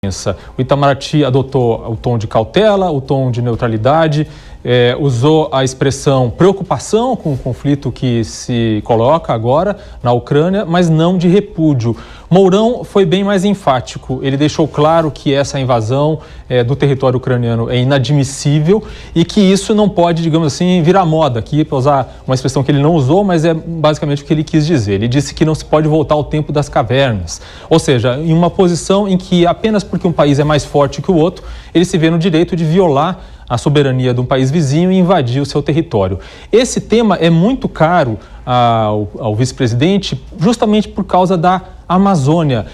O Itamaraty adotou o tom de cautela, o tom de neutralidade, usou a expressão preocupação com o conflito que se coloca agora na Ucrânia, mas não de repúdio. Mourão foi bem mais enfático. Ele deixou claro que essa invasão do território ucraniano é inadmissível e que isso não pode, digamos assim, virar moda. Aqui, para usar uma expressão que ele não usou, mas é basicamente o que ele quis dizer. Ele disse que não se pode voltar ao tempo das cavernas. Ou seja, em uma posição em que apenas porque um país é mais forte que o outro, ele se vê no direito de violar a soberania de um país vizinho e invadir o seu território. Esse tema é muito caro ao vice-presidente justamente por causa da Amazônia.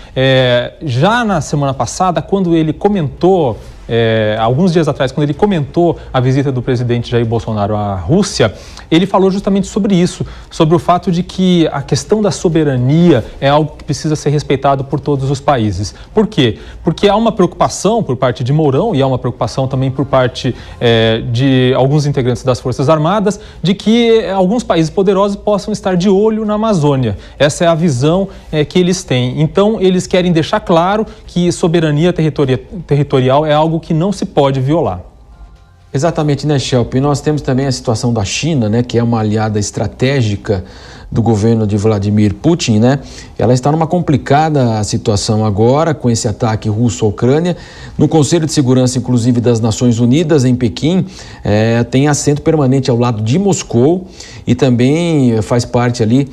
Já na semana passada, quando ele comentou, alguns dias atrás, quando ele comentou a visita do presidente Jair Bolsonaro à Rússia, ele falou justamente sobre isso, sobre o fato de que a questão da soberania é algo que precisa ser respeitado por todos os países. Por quê? Porque há uma preocupação por parte de Mourão e há uma preocupação também por parte de alguns integrantes das Forças Armadas de que alguns países poderosos possam estar de olho na Amazônia. Essa é a visão que eles têm. Então, eles querem deixar claro que soberania territorial é algo que não se pode violar. Exatamente, né, Shelp? E nós temos também a situação da China, né, que é uma aliada estratégica do governo de Vladimir Putin, né? Ela está numa complicada situação agora com esse ataque russo à Ucrânia. No Conselho de Segurança, inclusive, das Nações Unidas, em Pequim, tem assento permanente ao lado de Moscou e também faz parte ali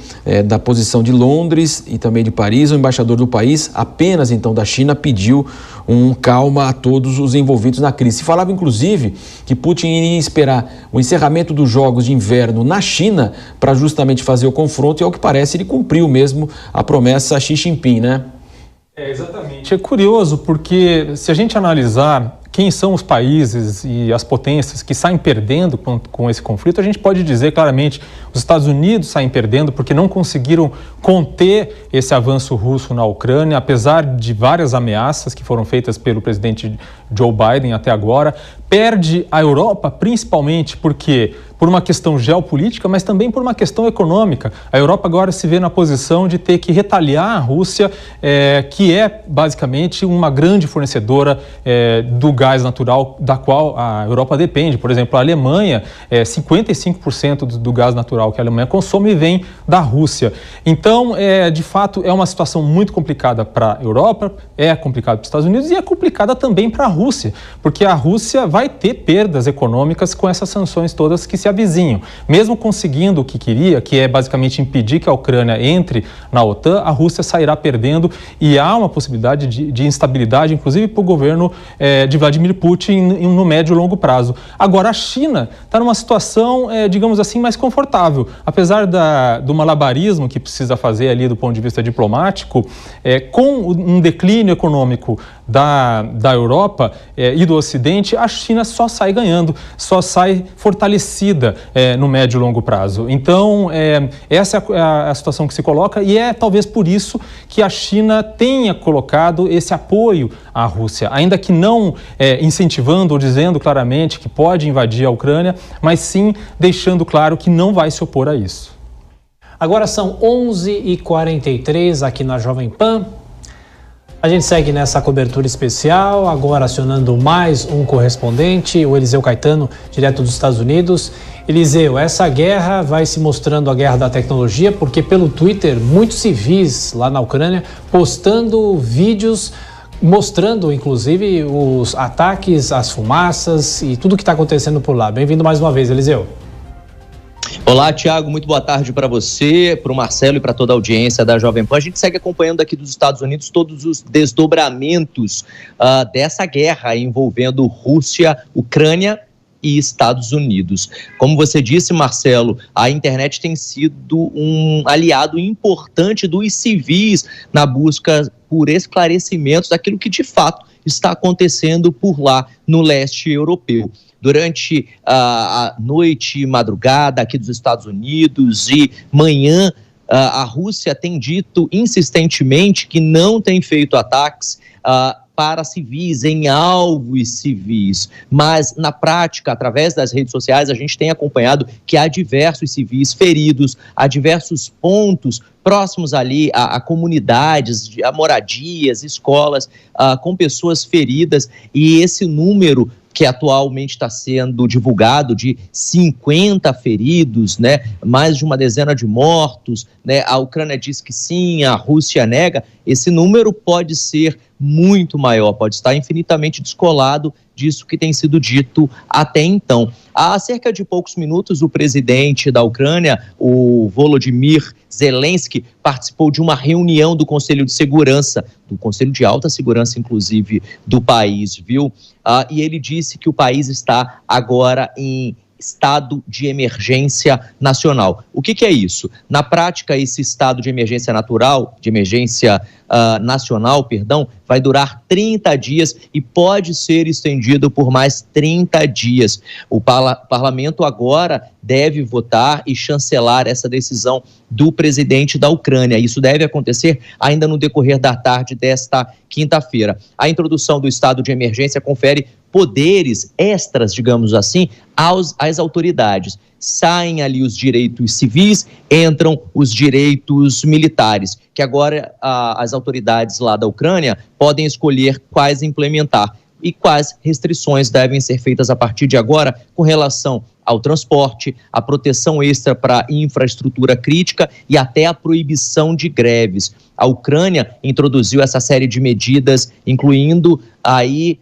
da posição de Londres e também de Paris. O embaixador do país, apenas então da China, pediu calma a todos os envolvidos na crise. Se falava, inclusive, que Putin iria esperar o encerramento dos Jogos de Inverno na China para justamente fazer o confronto, e ao que parece ele cumpriu mesmo a promessa a Xi Jinping, né? Exatamente. É curioso porque se a gente analisar quem são os países e as potências que saem perdendo com esse conflito, a gente pode dizer claramente os Estados Unidos saem perdendo porque não conseguiram conter esse avanço russo na Ucrânia, apesar de várias ameaças que foram feitas pelo presidente Joe Biden até agora. Perde a Europa, principalmente porque por uma questão geopolítica, mas também por uma questão econômica. A Europa agora se vê na posição de ter que retaliar a Rússia, que é basicamente uma grande fornecedora do gás natural da qual a Europa depende. Por exemplo, a Alemanha, 55% do gás natural que a Alemanha consome vem da Rússia. Então, de fato, é uma situação muito complicada para a Europa, é complicada para os Estados Unidos e é complicada também para a Rússia, porque a Rússia vai ter perdas econômicas com essas sanções todas que se avizinham. Mesmo conseguindo o que queria, que é basicamente impedir que a Ucrânia entre na OTAN, a Rússia sairá perdendo e há uma possibilidade de instabilidade, inclusive para o governo de Vladimir Putin no médio e longo prazo. Agora, a China está numa situação, digamos assim, mais confortável. Apesar do malabarismo que precisa fazer ali do ponto de vista diplomático, com um declínio econômico da Europa e do Ocidente, a China só sai ganhando, só sai fortalecida no médio e longo prazo. Então, essa é a situação que se coloca e é talvez por isso que a China tenha colocado esse apoio à Rússia, ainda que não incentivando ou dizendo claramente que pode invadir a Ucrânia, mas sim deixando claro que não vai se opor a isso. Agora são 11h43 aqui na Jovem Pan. A gente segue nessa cobertura especial, agora acionando mais um correspondente, o Eliseu Caetano, direto dos Estados Unidos. Eliseu, essa guerra vai se mostrando a guerra da tecnologia, porque pelo Twitter, muitos civis lá na Ucrânia postando vídeos mostrando, inclusive, os ataques, as fumaças e tudo que está acontecendo por lá. Bem-vindo mais uma vez, Eliseu. Olá, Tiago, muito boa tarde para você, para o Marcelo e para toda a audiência da Jovem Pan. A gente segue acompanhando aqui dos Estados Unidos todos os desdobramentos dessa guerra envolvendo Rússia, Ucrânia e Estados Unidos. Como você disse, Marcelo, a internet tem sido um aliado importante dos civis na busca por esclarecimentos daquilo que de fato está acontecendo por lá no leste europeu. Durante a noite e madrugada aqui dos Estados Unidos e manhã, a Rússia tem dito insistentemente que não tem feito ataques para civis, em alvos civis. Mas, na prática, através das redes sociais, a gente tem acompanhado que há diversos civis feridos, há diversos pontos próximos ali a comunidades, a moradias, escolas, com pessoas feridas, e esse número que atualmente está sendo divulgado de 50 feridos, né, mais de uma dezena de mortos, né, a Ucrânia diz que sim, a Rússia nega, esse número pode ser muito maior, pode estar infinitamente descolado disso que tem sido dito até então. Há cerca de poucos minutos, o presidente da Ucrânia, o Volodymyr Zelensky, participou de uma reunião do Conselho de Segurança, do Conselho de Alta Segurança, inclusive, do país, viu? E ele disse que o país está agora em estado de emergência nacional. O que é isso? Na prática, esse estado de emergência nacional, vai durar 30 dias e pode ser estendido por mais 30 dias. O parlamento agora deve votar e chancelar essa decisão do presidente da Ucrânia. Isso deve acontecer ainda no decorrer da tarde desta quinta-feira. A introdução do estado de emergência confere poderes extras, digamos assim, às autoridades. Saem ali os direitos civis, entram os direitos militares, que agora as autoridades lá da Ucrânia podem escolher quais implementar e quais restrições devem ser feitas a partir de agora com relação ao transporte, a proteção extra para infraestrutura crítica e até a proibição de greves. A Ucrânia introduziu essa série de medidas, incluindo aí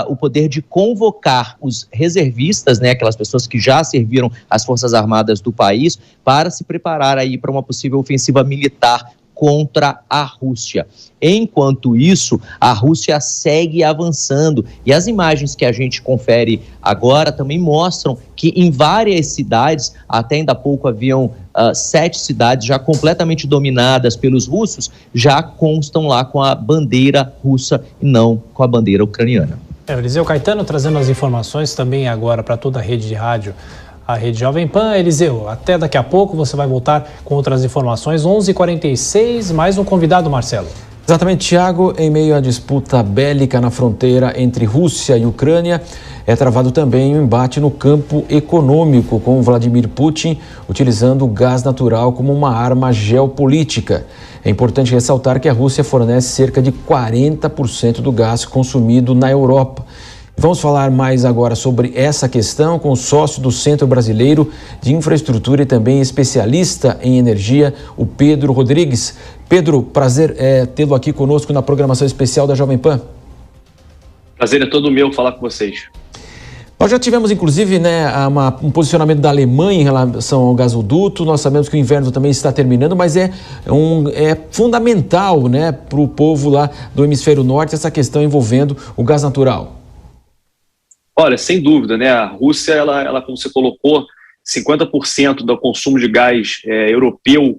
o poder de convocar os reservistas, né, aquelas pessoas que já serviram as Forças Armadas do país, para se preparar aí para uma possível ofensiva militar contra a Rússia. Enquanto isso, a Rússia segue avançando e as imagens que a gente confere agora também mostram que em várias cidades, até ainda há pouco haviam 7 cidades já completamente dominadas pelos russos, já constam lá com a bandeira russa e não com a bandeira ucraniana. Eliseu Caetano trazendo as informações também agora para toda a rede de rádio, a Rede Jovem Pan. Eliseu, até daqui a pouco você vai voltar com outras informações. 11h46, mais um convidado, Marcelo. Exatamente, Thiago. Em meio à disputa bélica na fronteira entre Rússia e Ucrânia, é travado também um embate no campo econômico, com Vladimir Putin utilizando o gás natural como uma arma geopolítica. É importante ressaltar que a Rússia fornece cerca de 40% do gás consumido na Europa. Vamos falar mais agora sobre essa questão com o sócio do Centro Brasileiro de Infraestrutura e também especialista em energia, o Pedro Rodrigues. Pedro, prazer tê-lo aqui conosco na programação especial da Jovem Pan. Prazer é todo meu falar com vocês. Nós já tivemos, inclusive, né, um posicionamento da Alemanha em relação ao gasoduto. Nós sabemos que o inverno também está terminando, mas é fundamental, né, para o povo lá do hemisfério norte essa questão envolvendo o gás natural. Olha, sem dúvida, né? A Rússia, ela como você colocou, 50% do consumo de gás europeu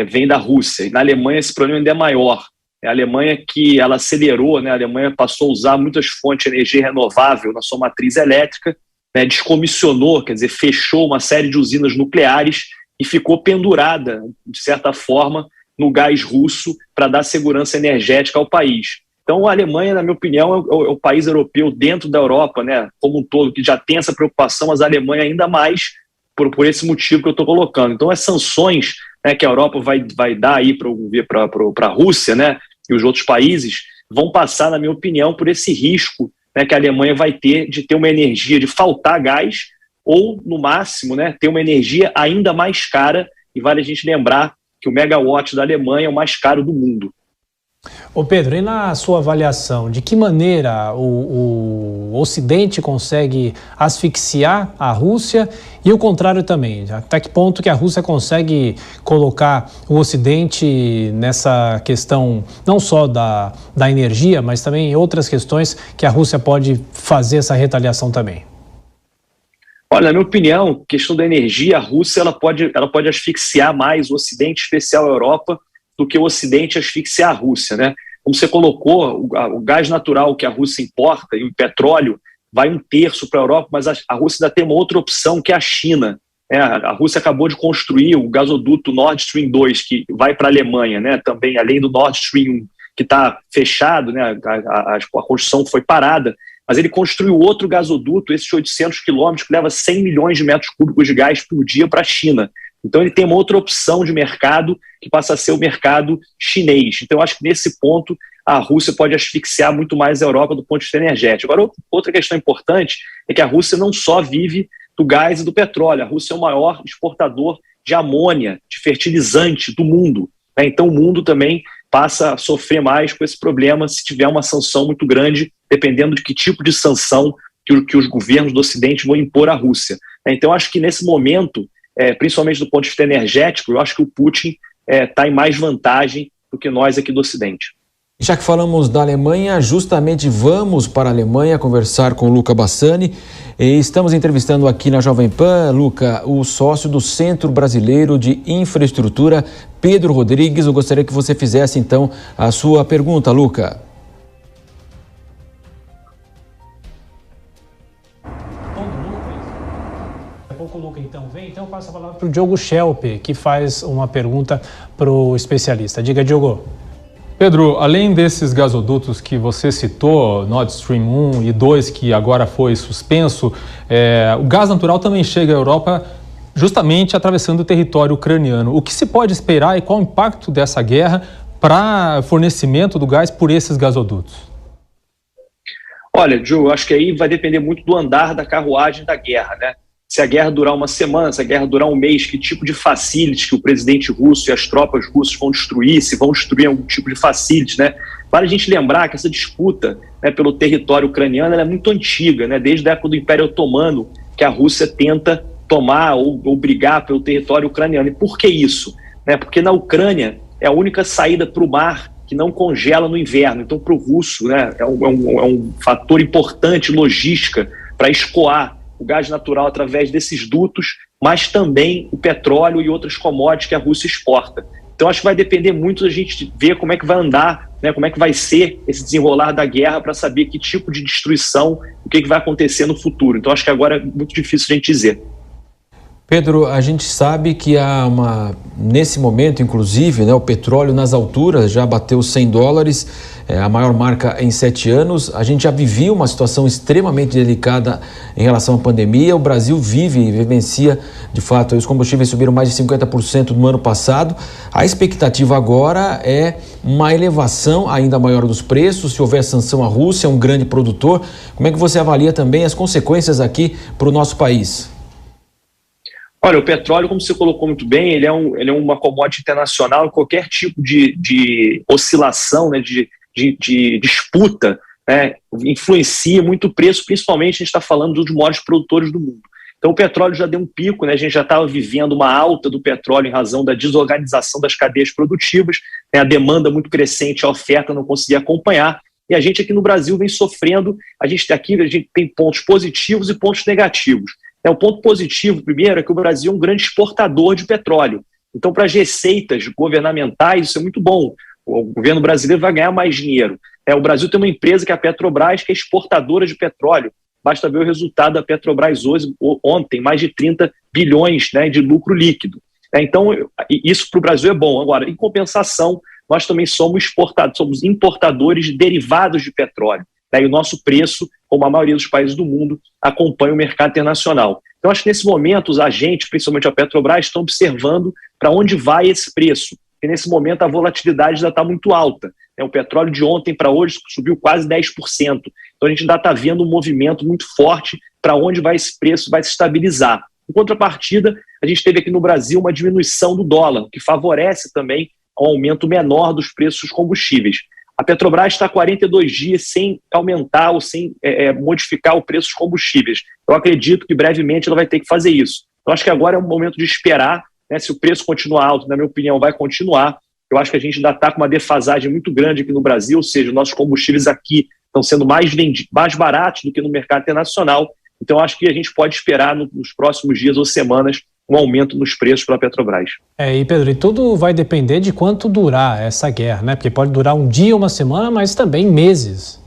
vem da Rússia. E na Alemanha esse problema ainda é maior. A Alemanha que ela acelerou, né? A Alemanha passou a usar muitas fontes de energia renovável na sua matriz elétrica, né? Descomissionou, quer dizer, fechou uma série de usinas nucleares e ficou pendurada, de certa forma, no gás russo para dar segurança energética ao país. Então, a Alemanha, na minha opinião, é o país europeu dentro da Europa, né, como um todo, que já tem essa preocupação, mas a Alemanha ainda mais por esse motivo que eu estou colocando. Então, as sanções, né, que a Europa vai dar aí para a Rússia, né, e os outros países, vão passar, na minha opinião, por esse risco, né, que a Alemanha vai ter de ter uma energia, de faltar gás, ou, no máximo, né, ter uma energia ainda mais cara, e vale a gente lembrar que o megawatt da Alemanha é o mais caro do mundo. Ô Pedro, e na sua avaliação, de que maneira o Ocidente consegue asfixiar a Rússia e o contrário também? Até que ponto que a Rússia consegue colocar o Ocidente nessa questão não só da energia, mas também em outras questões que a Rússia pode fazer essa retaliação também? Olha, na minha opinião, questão da energia, a Rússia ela pode asfixiar mais o Ocidente, em especial a Europa, do que o Ocidente asfixiar a Rússia, né? Como você colocou, o gás natural que a Rússia importa e o petróleo vai 1/3 para a Europa, mas a Rússia ainda tem uma outra opção, que é a China. A Rússia acabou de construir o gasoduto Nord Stream 2, que vai para a Alemanha, né? Também, além do Nord Stream 1. que está fechado, né, a construção foi parada, mas ele construiu outro gasoduto, esses 800 quilômetros, que leva 100 milhões de metros cúbicos de gás por dia para a China. Então ele tem uma outra opção de mercado que passa a ser o mercado chinês. Então eu acho que nesse ponto a Rússia pode asfixiar muito mais a Europa do ponto de vista energético. Agora, outra questão importante é que a Rússia não só vive do gás e do petróleo, a Rússia é o maior exportador de amônia, de fertilizante do mundo. Então o mundo também passa a sofrer mais com esse problema se tiver uma sanção muito grande, dependendo de que tipo de sanção que os governos do Ocidente vão impor à Rússia. Então acho que nesse momento, principalmente do ponto de vista energético, eu acho que o Putin está em mais vantagem do que nós aqui do Ocidente. Já que falamos da Alemanha, justamente vamos para a Alemanha conversar com o Luca Bassani. E estamos entrevistando aqui na Jovem Pan, Luca, o sócio do Centro Brasileiro de Infraestrutura, Pedro Rodrigues. Eu gostaria que você fizesse, então, a sua pergunta, Luca. Daqui a pouco o Luca, então, vem. Então, eu passo a palavra para o Diogo Schelp, que faz uma pergunta para o especialista. Diga, Diogo. Pedro, além desses gasodutos que você citou, Nord Stream 1 e 2, que agora foi suspenso, o gás natural também chega à Europa justamente atravessando o território ucraniano. O que se pode esperar e qual o impacto dessa guerra para fornecimento do gás por esses gasodutos? Olha, Ju, acho que aí vai depender muito do andar da carruagem da guerra, né? Se a guerra durar uma semana, se a guerra durar um mês, que tipo de facility que o presidente russo e as tropas russas vão destruir, se vão destruir algum tipo de facility, né? Vale a gente lembrar que essa disputa, né, pelo território ucraniano ela é muito antiga, né? Desde a época do Império Otomano, que a Rússia tenta tomar ou brigar pelo território ucraniano. E por que isso? Porque na Ucrânia é a única saída para o mar que não congela no inverno. Então, para o russo, né, é um fator importante, logística, para escoar o gás natural através desses dutos, mas também o petróleo e outras commodities que a Rússia exporta. Então acho que vai depender muito da gente ver como é que vai andar, né, como é que vai ser esse desenrolar da guerra para saber que tipo de destruição, o que vai acontecer no futuro. Então acho que agora é muito difícil a gente dizer. Pedro, a gente sabe que nesse momento, inclusive, né, o petróleo nas alturas já bateu $100, a maior marca em 7 anos. A gente já vivia uma situação extremamente delicada em relação à pandemia. O Brasil vivencia, de fato, os combustíveis subiram mais de 50% no ano passado. A expectativa agora é uma elevação ainda maior dos preços. Se houver sanção à Rússia, é um grande produtor. Como é que você avalia também as consequências aqui para o nosso país? Olha, o petróleo, como você colocou muito bem, ele é uma commodity internacional. Qualquer tipo de oscilação, né, de disputa, né, influencia muito o preço, principalmente a gente está falando dos maiores produtores do mundo. Então o petróleo já deu um pico, né, a gente já estava vivendo uma alta do petróleo em razão da desorganização das cadeias produtivas, né, a demanda muito crescente, a oferta não conseguia acompanhar, e a gente aqui no Brasil vem sofrendo, a gente tem pontos positivos e pontos negativos. O ponto positivo, primeiro, é que o Brasil é um grande exportador de petróleo. Então, para as receitas governamentais, isso é muito bom. O governo brasileiro vai ganhar mais dinheiro. O Brasil tem uma empresa que é a Petrobras, que é exportadora de petróleo. Basta ver o resultado da Petrobras ontem, mais de 30 bilhões, né, de lucro líquido. Então, isso para o Brasil é bom. Agora, em compensação, nós também somos importadores de derivados de petróleo. E o nosso preço, como a maioria dos países do mundo, acompanha o mercado internacional. Então, acho que nesse momento os agentes, principalmente a Petrobras, estão observando para onde vai esse preço. E nesse momento a volatilidade já está muito alta. O petróleo de ontem para hoje subiu quase 10%. Então a gente ainda está vendo um movimento muito forte para onde vai esse preço, vai se estabilizar. Em contrapartida, a gente teve aqui no Brasil uma diminuição do dólar, que favorece também um aumento menor dos preços dos combustíveis. A Petrobras está há 42 dias sem aumentar ou sem modificar o preço dos combustíveis. Eu acredito que brevemente ela vai ter que fazer isso. Eu acho que agora é um momento de esperar, né, se o preço continuar alto, na minha opinião, vai continuar. Eu acho que a gente ainda está com uma defasagem muito grande aqui no Brasil, ou seja, nossos combustíveis aqui estão sendo mais baratos do que no mercado internacional. Então, eu acho que a gente pode esperar nos próximos dias ou semanas um aumento nos preços pela Petrobras. E Pedro, e tudo vai depender de quanto durar essa guerra, né? Porque pode durar um dia, uma semana, mas também meses.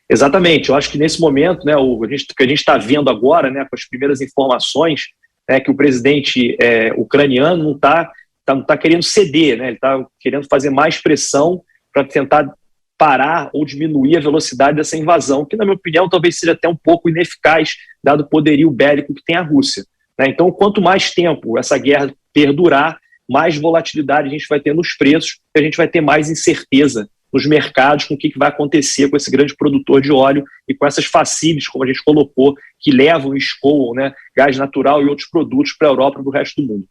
Exatamente. Eu acho que nesse momento, né, o que a gente está vendo agora, né, com as primeiras informações, é que o presidente ucraniano não está querendo ceder, né? Ele está querendo fazer mais pressão para tentar parar ou diminuir a velocidade dessa invasão, que, na minha opinião, talvez seja até um pouco ineficaz, dado o poderio bélico que tem a Rússia, né? Então, quanto mais tempo essa guerra perdurar, mais volatilidade a gente vai ter nos preços, e a gente vai ter mais incerteza nos mercados com o que vai acontecer com esse grande produtor de óleo e com essas facilities, como a gente colocou, que levam e escoam, né, gás natural e outros produtos para a Europa e para o resto do mundo.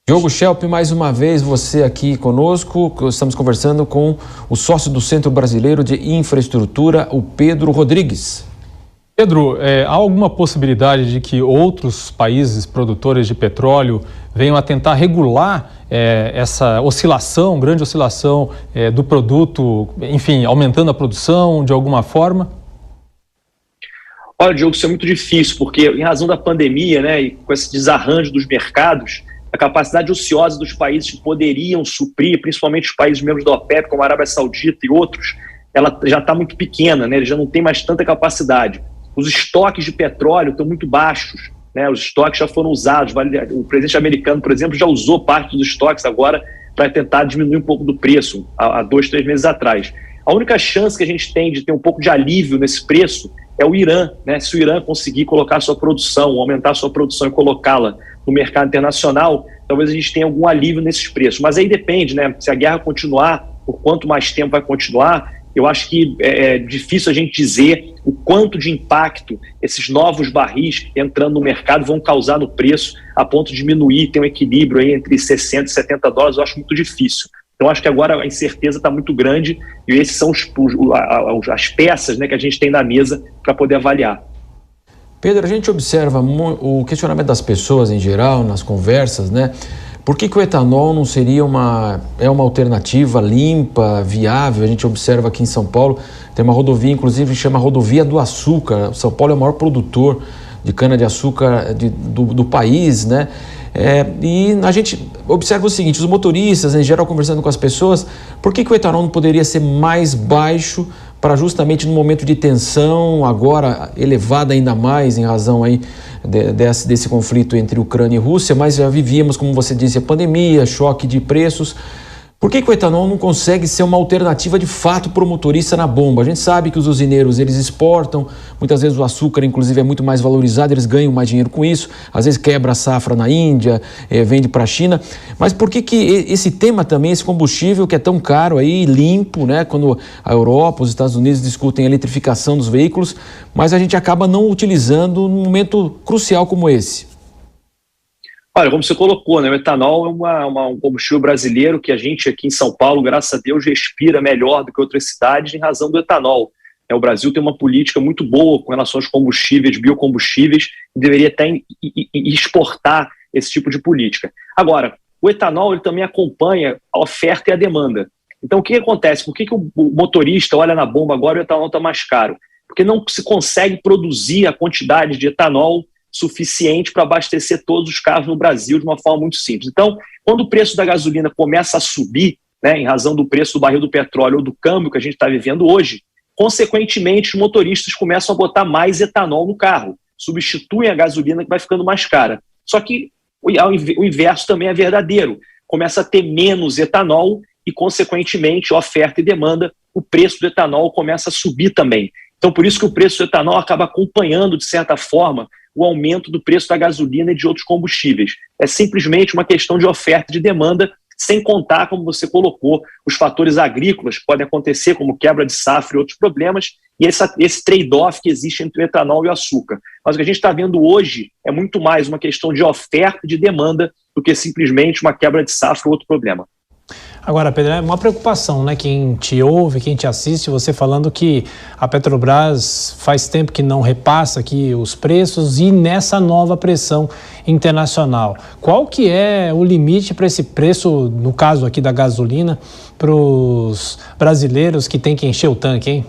Diogo Schelp, mais uma vez você aqui conosco. Estamos conversando com o sócio do Centro Brasileiro de Infraestrutura, o Pedro Rodrigues. Pedro, há alguma possibilidade de que outros países produtores de petróleo venham a tentar regular essa oscilação, grande oscilação do produto, enfim, aumentando a produção de alguma forma? Olha, Diogo, isso é muito difícil, porque em razão da pandemia, né, e com esse desarranjo dos mercados, a capacidade ociosa dos países que poderiam suprir, principalmente os países membros da OPEP, como a Arábia Saudita e outros, ela já está muito pequena, né, eles já não têm mais tanta capacidade. Os estoques de petróleo estão muito baixos, né, os estoques já foram usados. O presidente americano, por exemplo, já usou parte dos estoques agora para tentar diminuir um pouco do preço, há 2, 3 meses atrás. A única chance que a gente tem de ter um pouco de alívio nesse preço é o Irã, né? Se o Irã conseguir colocar sua produção, aumentar sua produção e colocá-la no mercado internacional, talvez a gente tenha algum alívio nesses preços. Mas aí depende, né? Se a guerra continuar, por quanto mais tempo vai continuar, eu acho que é difícil a gente dizer o quanto de impacto esses novos barris entrando no mercado vão causar no preço a ponto de diminuir, ter um equilíbrio aí entre 60 e 70 dólares, eu acho muito difícil. Então, acho que agora a incerteza está muito grande e esses são as peças, né, que a gente tem na mesa para poder avaliar. Pedro, a gente observa o questionamento das pessoas em geral, nas conversas, né? Por que o etanol não seria uma alternativa limpa, viável? A gente observa aqui em São Paulo, tem uma rodovia, inclusive, que chama Rodovia do Açúcar. São Paulo é o maior produtor de cana-de-açúcar do país, né? E a gente observa o seguinte, os motoristas, em geral, conversando com as pessoas, por que o etanol não poderia ser mais baixo para justamente no momento de tensão, agora elevada ainda mais em razão aí desse conflito entre Ucrânia e Rússia, mas já vivíamos, como você disse, a pandemia, choque de preços. Por que o etanol não consegue ser uma alternativa de fato para o motorista na bomba? A gente sabe que os usineiros, eles exportam, muitas vezes o açúcar, inclusive, é muito mais valorizado, eles ganham mais dinheiro com isso, às vezes quebra a safra na Índia, vende para a China. Mas por que esse tema também, esse combustível que é tão caro aí, limpo, né? Quando a Europa, os Estados Unidos discutem a eletrificação dos veículos, mas a gente acaba não utilizando num momento crucial como esse? Olha, como você colocou, né, o etanol é um combustível brasileiro que a gente aqui em São Paulo, graças a Deus, respira melhor do que outras cidades em razão do etanol. O Brasil tem uma política muito boa com relação aos combustíveis, biocombustíveis, e deveria até exportar esse tipo de política. Agora, o etanol ele também acompanha a oferta e a demanda. Então, o que acontece? Por que o motorista olha na bomba agora e o etanol está mais caro? Porque não se consegue produzir a quantidade de etanol suficiente para abastecer todos os carros no Brasil de uma forma muito simples. Então, quando o preço da gasolina começa a subir, né, em razão do preço do barril do petróleo ou do câmbio que a gente está vivendo hoje, consequentemente, os motoristas começam a botar mais etanol no carro, substituem a gasolina que vai ficando mais cara. Só que o inverso também é verdadeiro. Começa a ter menos etanol e, consequentemente, oferta e demanda, o preço do etanol começa a subir também. Então, por isso que o preço do etanol acaba acompanhando, de certa forma, o aumento do preço da gasolina e de outros combustíveis. É simplesmente uma questão de oferta e de demanda, sem contar, como você colocou, os fatores agrícolas que podem acontecer, como quebra de safra e outros problemas, e esse trade-off que existe entre o etanol e o açúcar. Mas o que a gente está vendo hoje é muito mais uma questão de oferta e de demanda do que simplesmente uma quebra de safra ou outro problema. Agora, Pedro, é uma preocupação, né? Quem te ouve, quem te assiste, você falando que a Petrobras faz tempo que não repassa aqui os preços e nessa nova pressão internacional. Qual que é o limite para esse preço, no caso aqui da gasolina, para os brasileiros que têm que encher o tanque, hein?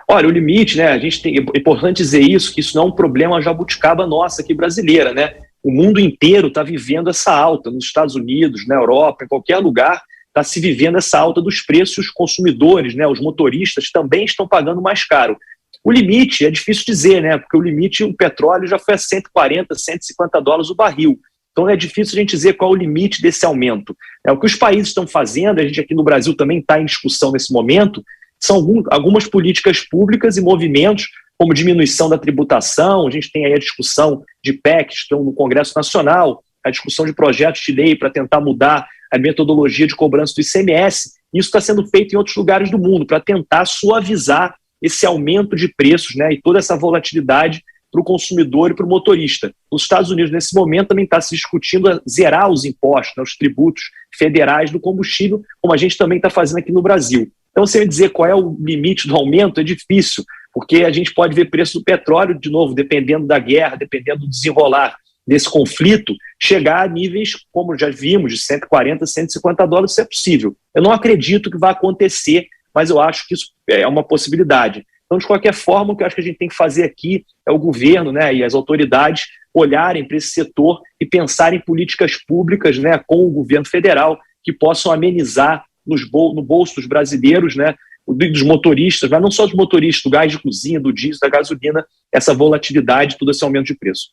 Olha, o limite, né? É importante dizer isso, que isso não é um problema jabuticaba nossa aqui brasileira, né? O mundo inteiro está vivendo essa alta, nos Estados Unidos, na Europa, em qualquer lugar, está se vivendo essa alta dos preços. Os consumidores, né, os motoristas também estão pagando mais caro. O limite é difícil dizer, né, porque o limite, o petróleo já foi a 140, 150 dólares o barril. Então é difícil a gente dizer qual é o limite desse aumento. O que os países estão fazendo, a gente aqui no Brasil também está em discussão nesse momento, são algumas políticas públicas e movimentos, como diminuição da tributação. A gente tem aí a discussão de PECs que estão no Congresso Nacional, a discussão de projetos de lei para tentar mudar a metodologia de cobrança do ICMS. Isso está sendo feito em outros lugares do mundo para tentar suavizar esse aumento de preços, né, e toda essa volatilidade para o consumidor e para o motorista. Nos Estados Unidos, nesse momento, também está se discutindo zerar os impostos, né, os tributos federais do combustível, como a gente também está fazendo aqui no Brasil. Então, se eu dizer qual é o limite do aumento, é difícil, porque a gente pode ver preço do petróleo, de novo, dependendo da guerra, dependendo do desenrolar desse conflito, chegar a níveis, como já vimos, de 140, 150 dólares, se é possível. Eu não acredito que vai acontecer, mas eu acho que isso é uma possibilidade. Então, de qualquer forma, o que eu acho que a gente tem que fazer aqui é o governo, né, e as autoridades olharem para esse setor e pensarem em políticas públicas, né, com o governo federal que possam amenizar no bolso dos brasileiros, né, dos motoristas, mas não só dos motoristas, do gás de cozinha, do diesel, da gasolina, essa volatilidade, todo esse aumento de preço.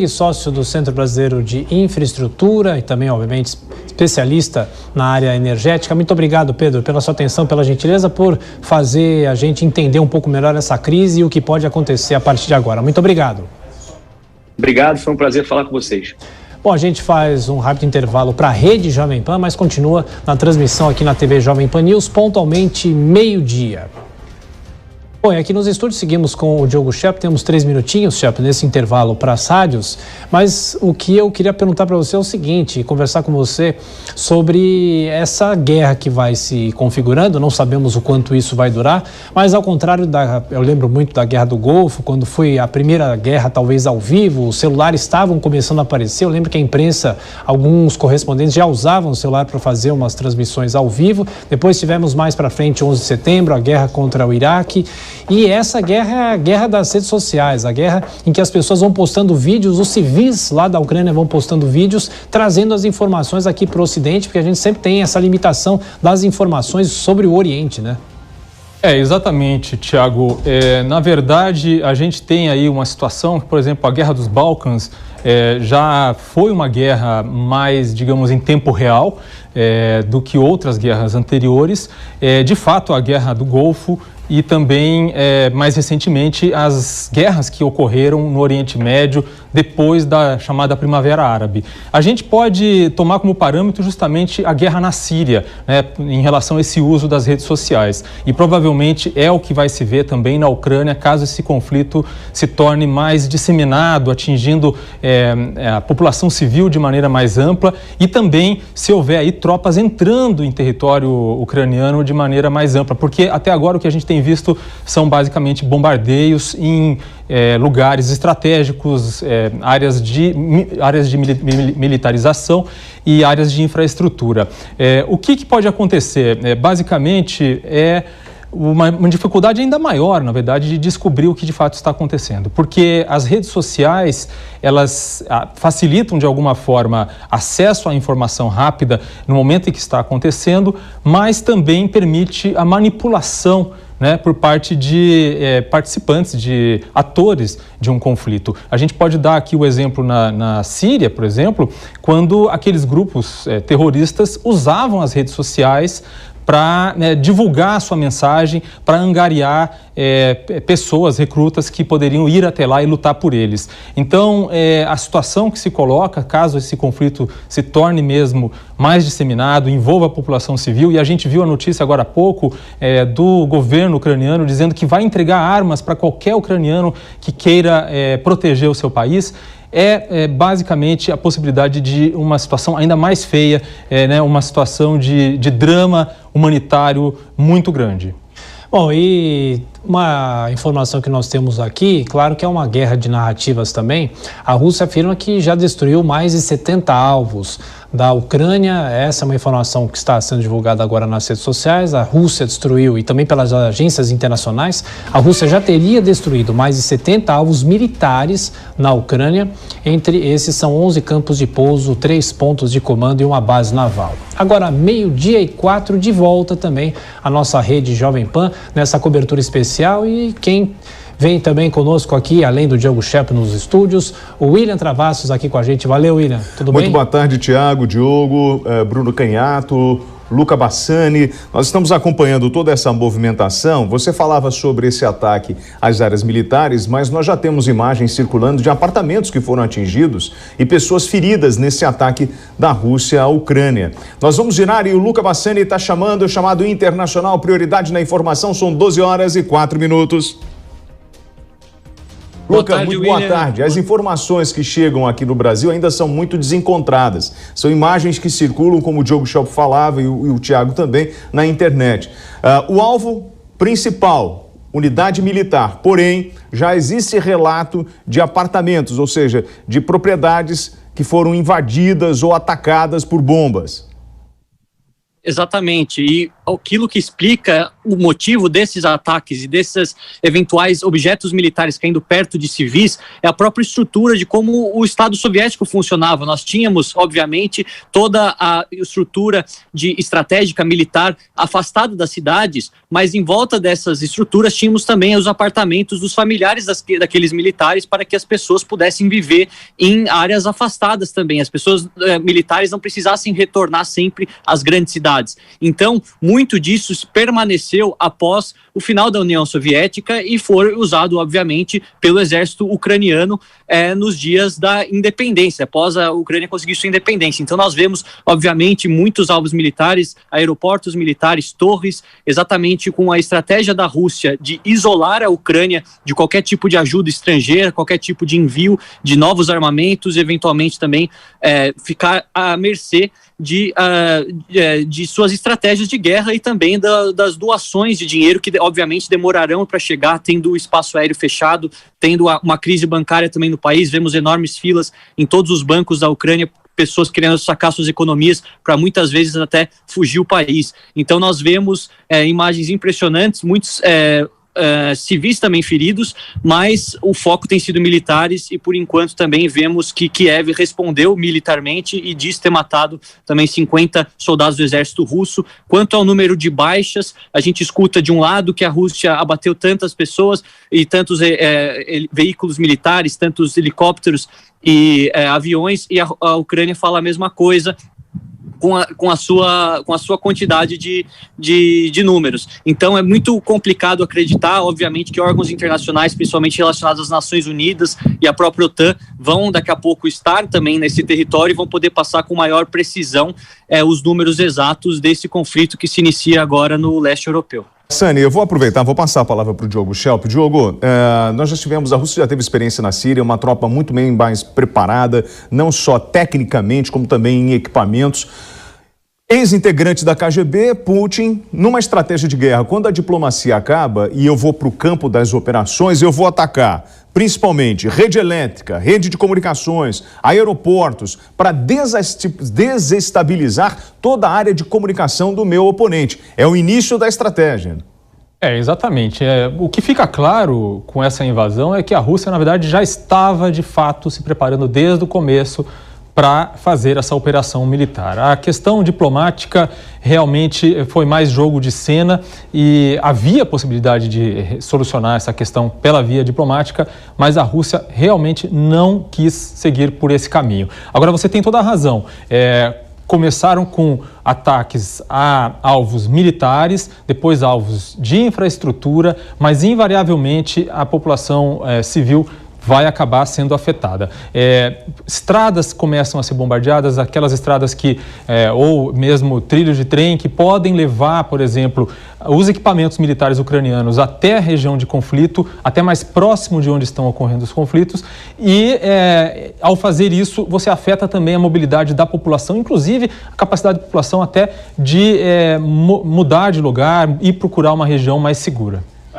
Sócio do Centro Brasileiro de Infraestrutura e também, obviamente, especialista na área energética. Muito obrigado, Pedro, pela sua atenção, pela gentileza, por fazer a gente entender um pouco melhor essa crise e o que pode acontecer a partir de agora. Muito obrigado. Obrigado, foi um prazer falar com vocês. Bom, a gente faz um rápido intervalo para a Rede Jovem Pan, mas continua na transmissão aqui na TV Jovem Pan News, pontualmente meio-dia. Bom, e aqui nos estúdios seguimos com o Diogo Schepp, temos 3 minutinhos, Schepp, nesse intervalo para as rádios, mas o que eu queria perguntar para você é o seguinte, conversar com você sobre essa guerra que vai se configurando, não sabemos o quanto isso vai durar, mas ao contrário eu lembro muito da Guerra do Golfo, quando foi a primeira guerra talvez ao vivo, os celulares estavam começando a aparecer, eu lembro que a imprensa, alguns correspondentes já usavam o celular para fazer umas transmissões ao vivo, depois tivemos mais para frente 11 de setembro, a guerra contra o Iraque. E essa guerra é a guerra das redes sociais, a guerra em que as pessoas vão postando vídeos, os civis lá da Ucrânia vão postando vídeos, trazendo as informações aqui para o Ocidente, porque a gente sempre tem essa limitação das informações sobre o Oriente, né? Exatamente, Tiago. Na verdade, a gente tem aí uma situação, por exemplo, a Guerra dos Balcãs já foi uma guerra mais, digamos, em tempo real do que outras guerras anteriores. De fato, a Guerra do Golfo e também, mais recentemente, as guerras que ocorreram no Oriente Médio depois da chamada Primavera Árabe. A gente pode tomar como parâmetro justamente a guerra na Síria, né, em relação a esse uso das redes sociais. E provavelmente é o que vai se ver também na Ucrânia, caso esse conflito se torne mais disseminado, atingindo a população civil de maneira mais ampla e também se houver aí tropas entrando em território ucraniano de maneira mais ampla, porque até agora o que a gente tem visto são basicamente bombardeios em lugares estratégicos, áreas de militarização e áreas de infraestrutura. O que pode acontecer? Basicamente uma dificuldade ainda maior, na verdade, de descobrir o que de fato está acontecendo, porque as redes sociais, elas facilitam de alguma forma acesso à informação rápida no momento em que está acontecendo, mas também permite a manipulação, né, por parte de participantes, de atores de um conflito. A gente pode dar aqui o exemplo na Síria, por exemplo, quando aqueles grupos terroristas usavam as redes sociais para divulgar a sua mensagem, para angariar pessoas, recrutas que poderiam ir até lá e lutar por eles. Então, a situação que se coloca, caso esse conflito se torne mesmo mais disseminado, envolva a população civil, e a gente viu a notícia agora há pouco do governo ucraniano dizendo que vai entregar armas para qualquer ucraniano que queira proteger o seu país, basicamente a possibilidade de uma situação ainda mais feia, uma situação de drama humanitário muito grande. Bom, e uma informação que nós temos aqui, claro que é uma guerra de narrativas também, a Rússia afirma que já destruiu mais de 70 alvos da Ucrânia. Essa é uma informação que está sendo divulgada agora nas redes sociais. A Rússia destruiu, e também pelas agências internacionais, a Rússia já teria destruído mais de 70 alvos militares na Ucrânia. Entre esses são 11 campos de pouso, 3 pontos de comando e uma base naval. Agora, 12:04, de volta também a nossa rede Jovem Pan nessa cobertura especial, e quem Vem também conosco aqui, além do Diogo Schelp nos estúdios, o William Travassos aqui com a gente. Valeu, William. Tudo bem? Muito boa tarde, Tiago, Diogo, Bruno Canhato, Luca Bassani. Nós estamos acompanhando toda essa movimentação. Você falava sobre esse ataque às áreas militares, mas nós já temos imagens circulando de apartamentos que foram atingidos e pessoas feridas nesse ataque da Rússia à Ucrânia. Nós vamos girar e o Luca Bassani está chamando o chamado internacional Prioridade na Informação. São 12h04. Luca, muito boa tarde. As informações que chegam aqui no Brasil ainda são muito desencontradas. São imagens que circulam, como o Diogo Schelp falava e o Tiago também, na internet. O alvo principal, unidade militar. Porém, já existe relato de apartamentos, ou seja, de propriedades que foram invadidas ou atacadas por bombas. Exatamente, e aquilo que explica o motivo desses ataques e desses eventuais objetos militares caindo perto de civis é a própria estrutura de como o Estado soviético funcionava. Nós tínhamos, obviamente, toda a estrutura de estratégica militar afastada das cidades, mas em volta dessas estruturas tínhamos também os apartamentos dos familiares daqueles militares para que as pessoas pudessem viver em áreas afastadas também. As pessoas militares não precisassem retornar sempre às grandes cidades. Então, muito disso permaneceu após o final da União Soviética e foi usado, obviamente, pelo exército ucraniano nos dias da independência, após a Ucrânia conseguir sua independência. Então, nós vemos, obviamente, muitos alvos militares, aeroportos militares, torres, exatamente com a estratégia da Rússia de isolar a Ucrânia de qualquer tipo de ajuda estrangeira, qualquer tipo de envio de novos armamentos, eventualmente também ficar à mercê de suas estratégias de guerra e também das doações de dinheiro que obviamente demorarão para chegar, tendo o espaço aéreo fechado, tendo uma crise bancária também no país. Vemos enormes filas em todos os bancos da Ucrânia, pessoas querendo sacar suas economias para muitas vezes até fugir o país. Então nós vemos imagens impressionantes, muitos civis também feridos, mas o foco tem sido militares e por enquanto também vemos que Kiev respondeu militarmente e diz ter matado também 50 soldados do exército russo. Quanto ao número de baixas, a gente escuta de um lado que a Rússia abateu tantas pessoas e tantos veículos militares, tantos helicópteros e aviões, e a Ucrânia fala a mesma coisa, com a sua quantidade de números. Então é muito complicado acreditar, obviamente, que órgãos internacionais, principalmente relacionados às Nações Unidas e à própria OTAN, vão daqui a pouco estar também nesse território e vão poder passar com maior precisão os números exatos desse conflito que se inicia agora no leste europeu. Sani, eu vou aproveitar, vou passar a palavra para o Diogo Schelp. Diogo, nós já tivemos, a Rússia já teve experiência na Síria, uma tropa muito bem mais preparada, não só tecnicamente, como também em equipamentos. Ex-integrante da KGB, Putin, numa estratégia de guerra, quando a diplomacia acaba e eu vou para o campo das operações, eu vou atacar principalmente rede elétrica, rede de comunicações, aeroportos, para desestabilizar toda a área de comunicação do meu oponente. É o início da estratégia. Exatamente. O que fica claro com essa invasão é que a Rússia, na verdade, já estava, de fato, se preparando desde o começo para fazer essa operação militar. A questão diplomática realmente foi mais jogo de cena e havia possibilidade de solucionar essa questão pela via diplomática, mas a Rússia realmente não quis seguir por esse caminho. Agora, você tem toda a razão. Começaram com ataques a alvos militares, depois alvos de infraestrutura, mas invariavelmente a população civil vai acabar sendo afetada. Estradas começam a ser bombardeadas, aquelas estradas que, ou mesmo trilhos de trem que podem levar, por exemplo, os equipamentos militares ucranianos até a região de conflito, até mais próximo de onde estão ocorrendo os conflitos, e ao fazer isso, você afeta também a mobilidade da população, inclusive a capacidade da população até de mudar de lugar e procurar uma região mais segura.